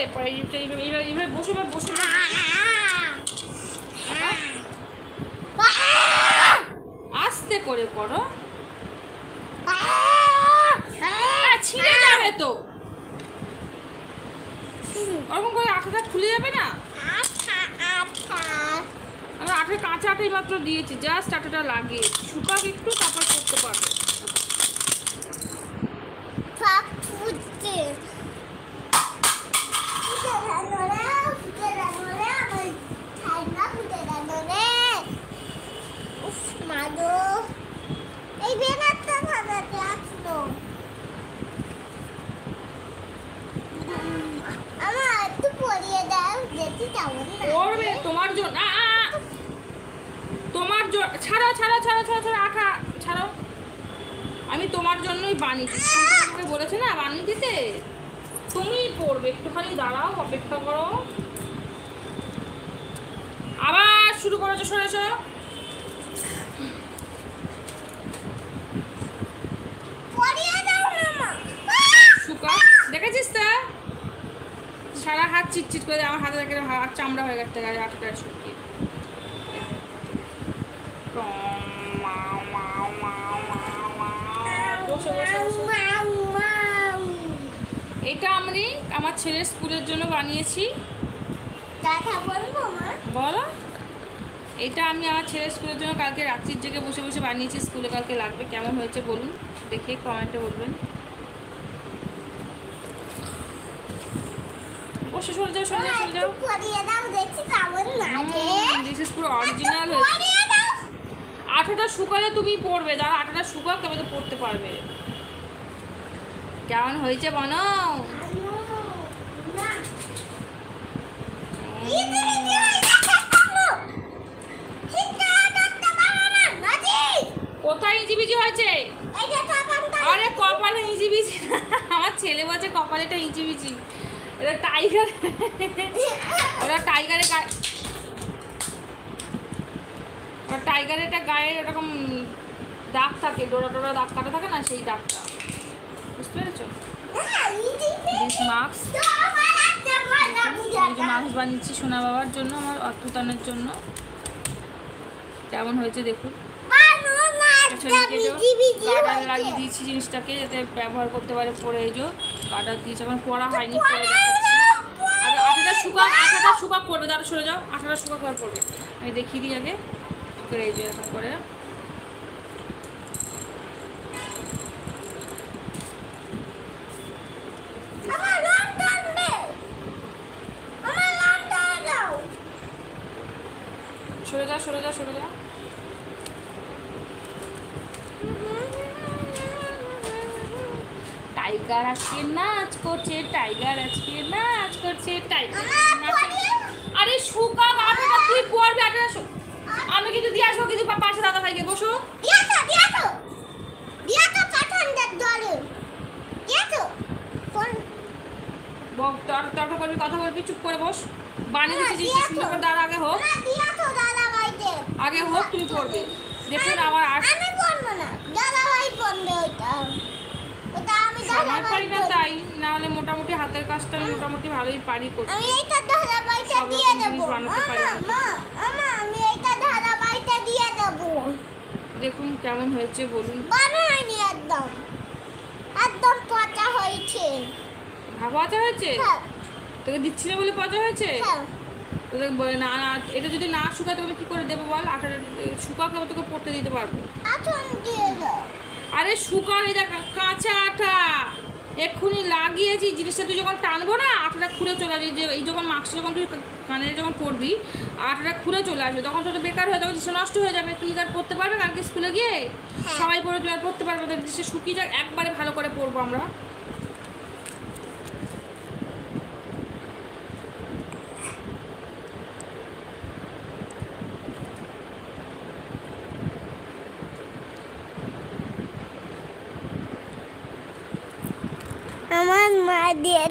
এইভাবে বসে বসে আস্তে করে করো, ছিঁড়ে যাবে তো। ওরকম করে আঠাটা খুলে যাবে না। আমি আঠা কাঁচা আঠাই মাত্র দিয়েছি, জাস্ট আঠাটা লাগে শুকাক একটু, তারপর করতে পারবে। তোমার জন্য ছাড়া ছাড়া ছাড়া ছাড়া ছাড়া আঠা ছাড়াও। আমি তোমার জন্যই বানিয়েছি, তোমাকে বলেছে না বানিয়ে দিতে, তুমি পড়বে। একটুখানি দাঁড়াও, অপেক্ষা করো। আবার শুরু করেছো, সরে এসো। দেখেছিস তো সারা হাত চিটচিট করে, আমার হাতে হাত চামড়া হয়ে গেছে আটটা শুকিয়ে। এটা আমি আমার ছেলের স্কুলের জন্য বানিয়েছি। বলো, এটা আমি আমার ছেলের স্কুলের জন্য কালকে রাত্রির জেগে বসে বসে বানিয়েছি। স্কুলে কালকে লাগবে। কেমন হয়েছে বলুন, দেখে কমেন্টে বলবেন। বসে সরে যাও, সরে যাও, সরে যাও। দিস ইজ পুরো অরিজিনাল হয়েছে। আঠাটা শুকালে তুমি পড়বে, যারা আঠাটা শুকাক তবে তো পড়তে পারবে। কেমন হয়েছে বলো। কোথায় ইঞ্চিবিচি হয়েছে? আরে কপালে ইঞ্চিবিচি, আমার ছেলে বলছে কপালেটা ইঞ্চিবিচি। এটা টাইগার, ওরা টাইগারের গায়ে, টাইগারের একটা গায়ে এরকম দাগ থাকে, ডোরা ডোরা দাগ কাটা থাকে না, সেই দাগটা, বুঝতে পেরেছো? মাস্ক বানিয়েছি সোনা বাবার জন্য, আমার অর্থতানের জন্য। কেমন হয়েছে দেখুন। কাটার লাগিয়ে দিয়েছি জিনিসটাকে, যাতে ব্যবহার করতে পারে। পরে এই যে কাটার দিয়েছি, এখন পড়া হয়নি, পরে দেখাচ্ছি। আঠাটা শুকাক করবে, তারা সরে যাও। আঠাটা শুকাক করার পড়বে, আমি দেখিয়ে দিই আগে করে। এই যে এখন করে সরে যাও, সরে যাও, সরে যাও। টাইগার আজকে নাচ করছে, টাইগার আজকে নাচ করছে, টাইগার। আরে শুকা আঠাটা তুই পড়বি, আঠাটা আমি কিন্তু দিয়ে আসবো, কিন্তু পাশে দাদা ভাইকে বসো। কথা বলবি, চুপ করে বস। বানিয়ে দিচ্ছি সুন্দর করে, দাঁড়া আগে হোক, আগে হোক, তুমি পড়বে। দেখুন আমার সময় পারি না, তাই না হলে মোটামুটি হাতের কাজটা আমি মোটামুটি ভালোই পারি করতে। দেখুন কেমন হয়েছে বলুন। একদম একদম পচা হয়েছে। পচা হয়েছে? তোকে দিচ্ছি না বলে পচা হয়েছে? তোকে বলে না, এটা যদি না শুকায় তোকে কি করে দেবো বল? আঠাটা শুকাকে তোকে পড়তে দিতে পারবো। আরে শুকার, এই দেখ কাঁচা আঠা এক্ষুনি লাগিয়েছি। জিনিসটা তুই যখন টানবো না, আঠাটা খুলে চলে আসবে। যে এই যখন মাস্কটা যখন তুই কানে যখন পড়বি, আঠাটা খুলে চলে আসবে, তখন তোর বেকার হয়ে যাবে, জিনিসটা নষ্ট হয়ে যাবে। তুই আর পড়তে পারবে কালকে স্কুলে গিয়ে? সবাই পড়ে, তুই আর পড়তে পারবে না। জিনিসটা শুকিয়ে যাক, একবারে ভালো করে পড়বো আমরা। আমার মা দিয়ে